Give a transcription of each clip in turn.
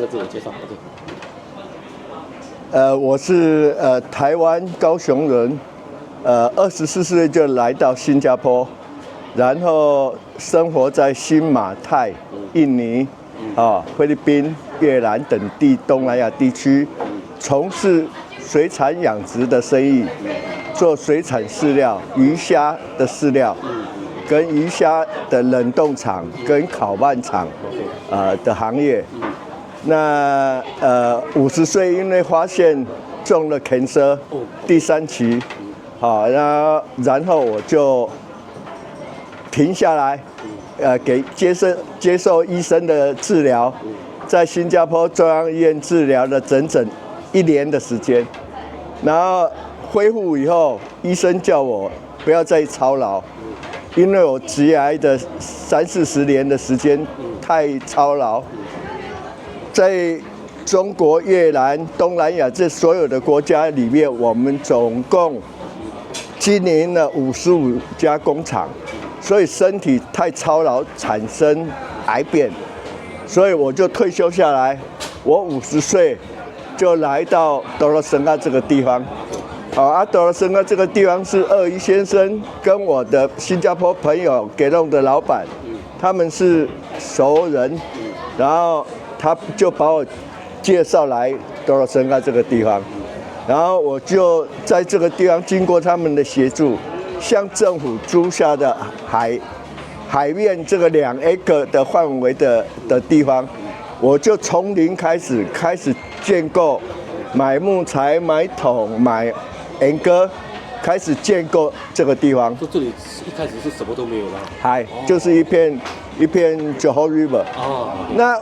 個自我介紹。我是台灣高雄人，24歲就來到新加坡，然後生活在新馬泰、印尼、菲律賓、越南等地東南亞地區，從事水產養殖的生意，做水產飼料、魚蝦的飼料，跟魚蝦的冷凍廠跟烤拌廠的行業。那50歲，因為發現中了 cancer 第3期，好，然後我就停下來，接受醫生的治療，在新加坡中央醫院治療了整整1年的時間，然後恢復以後，醫生叫我不要再操勞，因為我職涯的30-40年的時間太操勞。在中國、越南、東南亞這所有的國家裡面，我們總共經營了55家工廠，所以身體太操勞，產生癌變，所以我就退休下來。我50歲就來到多羅森嘎這個地方。多羅森嘎這個地方是鱷魚先生跟我的新加坡朋友給弄的老闆，他們是熟人，然後他就把我介紹來多羅森嘎這個地方，然後我就在這個地方經過他們的協助，向政府租下的海面這個2 acre 的範圍的地方，我就從零開始建構，買木材、買桶、買鹽哥，開始建構這個地方。這裡一開始是什麼都沒有的，就是一片 Johor River。那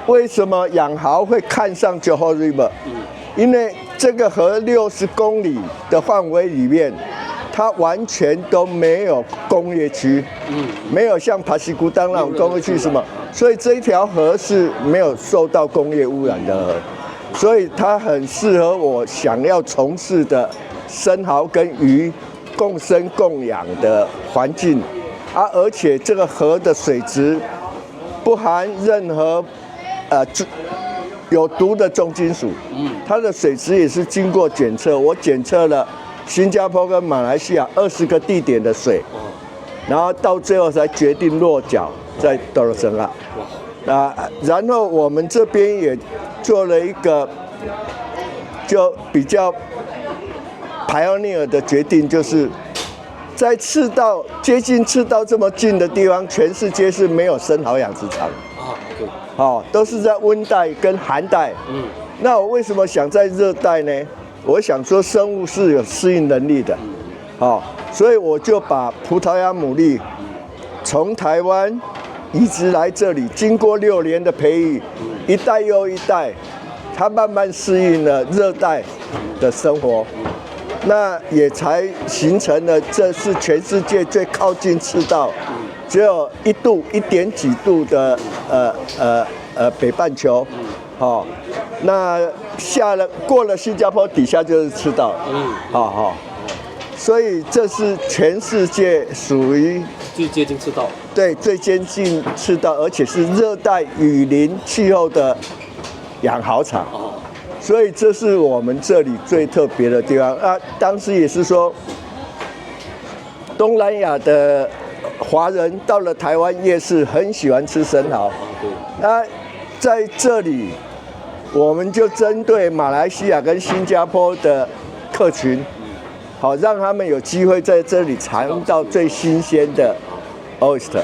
為什麼仰豪會看上 Johor River？因為這個河60公里的範圍裡面，它完全都沒有工業區，沒有像帕西古當那種工業區什麼，所以這一條河是沒有受到工業污染的河，所以它很適合我想要從事的生蠔跟魚共生共養的環境，而且這個河的水質不含任何有毒的重金屬，它的水質也是經過檢測，我檢測了新加坡跟馬來西亞20個地點的水，然後到最後才決定落腳在多羅森嘎。然後我們這邊也做了一個就比較 pioneer 的決定，就是在接近赤道這麼近的地方，全世界是沒有生蠔養殖場。都是在溫帶跟寒帶。那我為什麼想在熱帶呢？我想說生物是有適應能力的。所以我就把葡萄牙牡蠣從台灣移植來這裡，經過6年的培育，一代又一代，它慢慢適應了熱帶的生活，那也才形成了這是全世界最靠近赤道，只有1點幾度的北半球，那過了新加坡底下就是赤道，所以這是全世界屬於最接近赤道，對，最接近赤道，而且是熱帶雨林氣候的養蠔場，所以這是我們這裡最特別的地方。當時也是說，東南亞的華人到了台灣夜市，很喜歡吃生蠔。在這裡，我們就針對馬來西亞跟新加坡的客群，好讓他們有機會在這裡嘗到最新鮮的 oyster。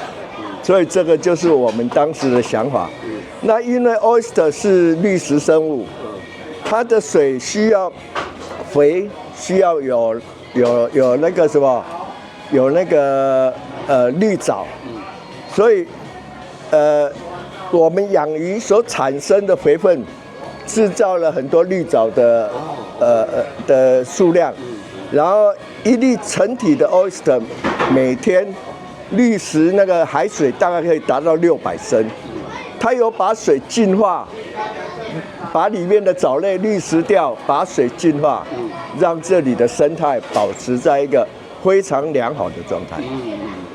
所以這個就是我們當時的想法。那因為 oyster 是濾食生物，它的水需要肥，需要有那個什麼，有那個綠藻，所以我們養魚所產生的肥分，製造了很多綠藻的數量，然後一粒成體的 oyster 每天濾食那個海水大概可以達到600升，它有把水淨化，把裡面的藻類濾食掉，把水淨化，讓這裡的生態保持在一個非常良好的狀態。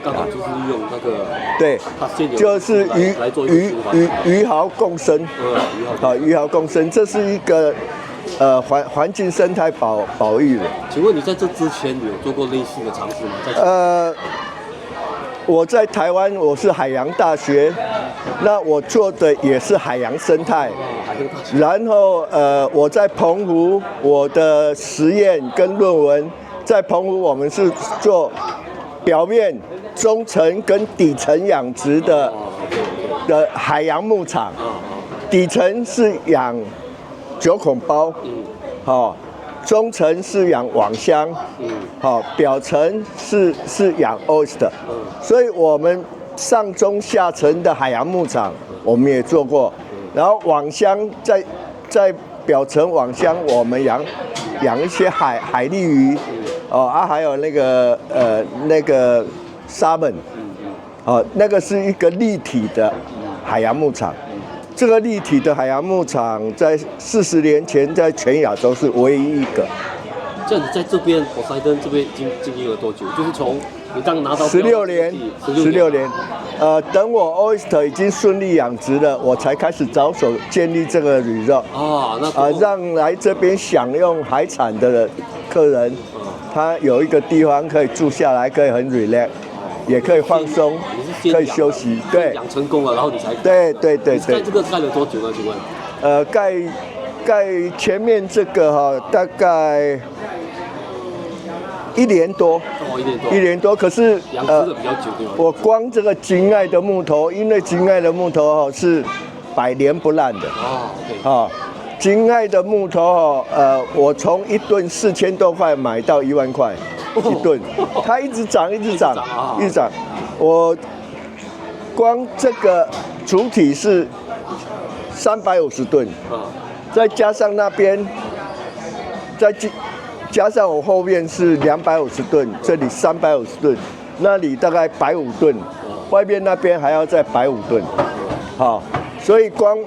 剛好就是用那個對，它現有就是魚蠔共生，魚蠔共生，這是一個環境生態保育的。請問你在這之前有做過類似的嘗試嗎？我在台灣，我是海洋大學，那我做的也是海洋生態。然後我在澎湖，我的實驗跟論文在澎湖，我們是做表面、中層跟底層養殖的海洋牧場，底層是養九孔鮑，好。中層是養網箱，表層是養 oyster，所以我們上中下層的海洋牧場我們也做過，然後網箱在表層網箱我們養一些海蠣魚，還有那個沙門，那個是一個立體的海洋牧場。這個立體的海洋牧場在40年前在全亞洲是唯一一個。這樣你在這邊Poseidon這邊已經經營了多久？就是從你剛拿到16年，16年。等我 oyster 已經順利養殖了，我才開始着手建立這個旅遊。讓來這邊享用海產的客人，他有一個地方可以住下來，可以很 relax。也可以放鬆，可以休息，對，養成功了，然後你才对。蓋這個蓋了多久呢？請問？蓋前面這個大概1年多。1年多，可是養殖的比較久，對嗎？我光這個金愛的木頭，因為金愛的木頭是百年不爛的。金愛的木頭我從1噸4000多塊買到1萬塊。1噸，它一直漲，一直漲。我光這個主體是350噸，再加上那邊，再加上我後面是250噸，這裡350噸，那裡大概150噸，外面那邊還要再150噸。好，所以光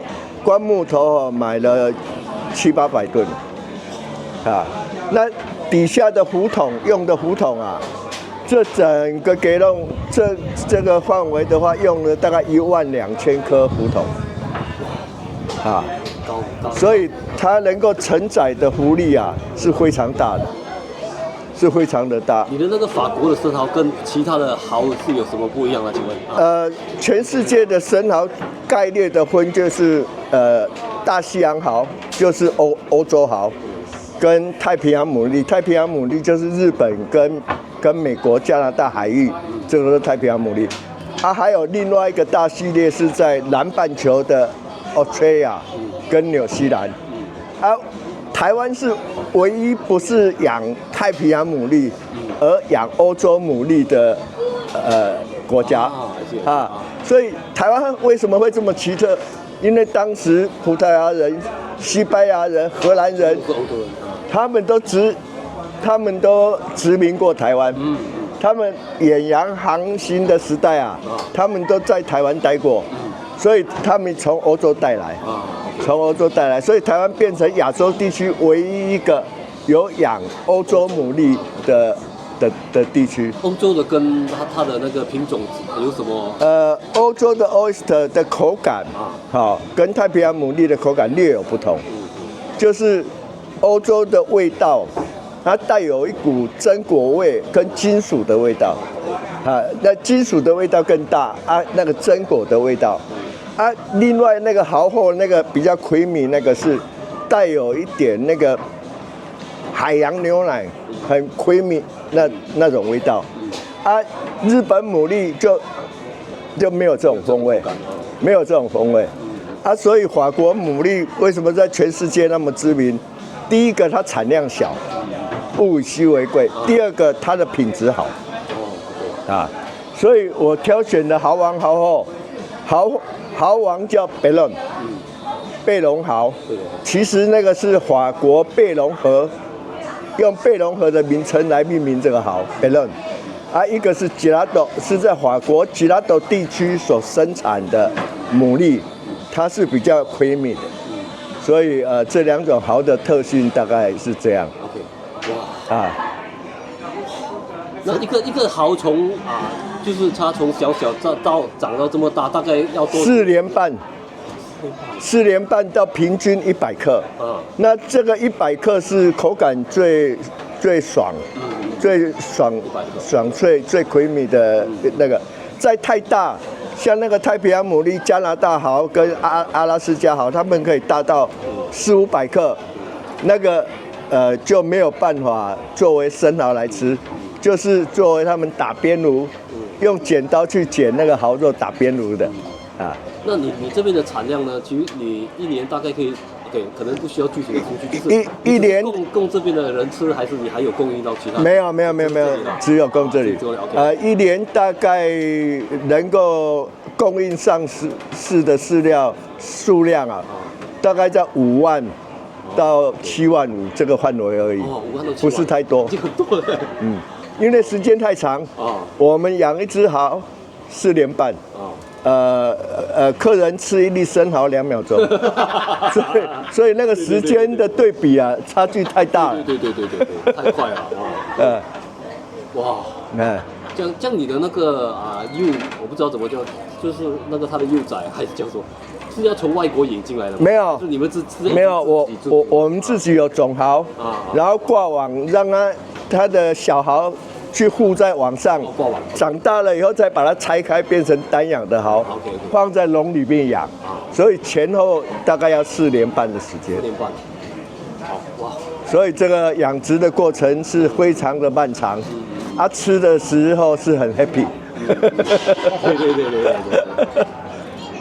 木頭買了700-800噸，那底下的浮筒用的浮筒這整個給弄這個範圍的話，用了大概12000顆浮筒，所以它能夠承載的浮力是非常大的，是非常的大。你的那個法國的生蠔跟其他的蠔是有什麼不一樣呢？請問？全世界的生蠔概略的分就是大西洋蠔，就是歐洲蠔。跟太平洋牡蠣，太平洋牡蠣就是日本跟美國、加拿大海域，這個是太平洋牡蠣。還有另外一個大系列是在南半球的 Australia 跟紐西蘭。台灣是唯一不是養太平洋牡蠣，而養歐洲牡蠣的國家所以台灣為什麼會這麼奇特？因為當時葡萄牙人、西班牙人、荷蘭人，他們都殖民過台灣。他們遠洋航行的時代他們都在台灣待過，所以他們從歐洲帶來，所以台灣變成亞洲地區唯一一個有養歐洲牡蠣的地區。歐洲的跟它的那個品種有什麼？歐洲的 oyster 的口感跟太平洋牡蠣的口感略有不同，就是歐洲的味道，它帶有一股榛果味跟金屬的味道，那金屬的味道更大那個榛果的味道另外那個蠔後那個比較 creamy 那個是帶有一點那個海洋牛奶很 creamy 那種味道日本牡蠣就沒有這種風味，沒有這種風味所以法國牡蠣為什麼在全世界那麼知名？第一個它產量小，物以稀為貴；第二個它的品質好所以我挑選的蠔王蠔後，蠔王叫貝隆蠔，其實那個是法國貝隆河，用貝隆河的名稱來命名這個蠔貝隆一個是吉拉多，是在法國吉拉多地區所生產的牡蠣，它是比較 creamy 的，所以這兩種蠔的特性大概是這樣。哇那一個蠔從就是它從小到長到這麼大，大概要多4年半，4年半到平均100克。那這個100克是口感最爽，最爽脆、最 creamy 的那個。再太大，像那個太平洋牡蠣、加拿大蠔跟阿拉斯加蠔，他們可以大到400-500克，那個就沒有辦法作為生蠔來吃，就是作為他們打邊爐，用剪刀去剪那個蠔肉打邊爐的啊。那你這邊的產量呢？其實你一年大概可以。可能不需要具體的數據，就是一年供這邊的人吃，還是你還有供應到其他？沒有，只有供這裡。一年大概能夠供應上市的飼料數量啊，大概在5萬到7萬5這個範圍而已。5萬到7萬，不是太多。已經很多了。因為時間太長。我們養一隻蠔4年半。客人吃一粒生蠔2秒鐘，所以那個時間的對比啊，差距太大了。對，太快了。哇，像你的那個幼，我不知道怎麼叫，就是那個它的幼崽還是叫做，是要從外國引進來的嗎？没有，是你們没有，我們自己有種蠔，然後掛網讓它的小蠔去護在網上，長大了以後再把它拆開，變成單養的蠔，放在籠裡面養，所以前後大概要4年半的時間。4年半，好哇！所以這個養殖的過程是非常的漫長，吃的時候是很 happy。對。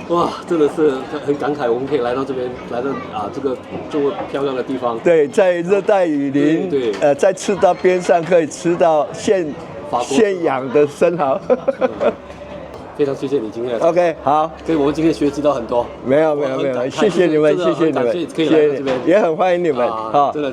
哇，真的是很感慨，我們可以來到這邊，來到這個这麼漂亮的地方。對，在熱帶雨林，在赤道邊上可以吃到現養的生蠔。非常謝謝你今天。OK， 好，所以我們今天學習到很多。沒有，謝謝你們，謝謝你們，可以來到這邊，也很歡迎你們。好，真的。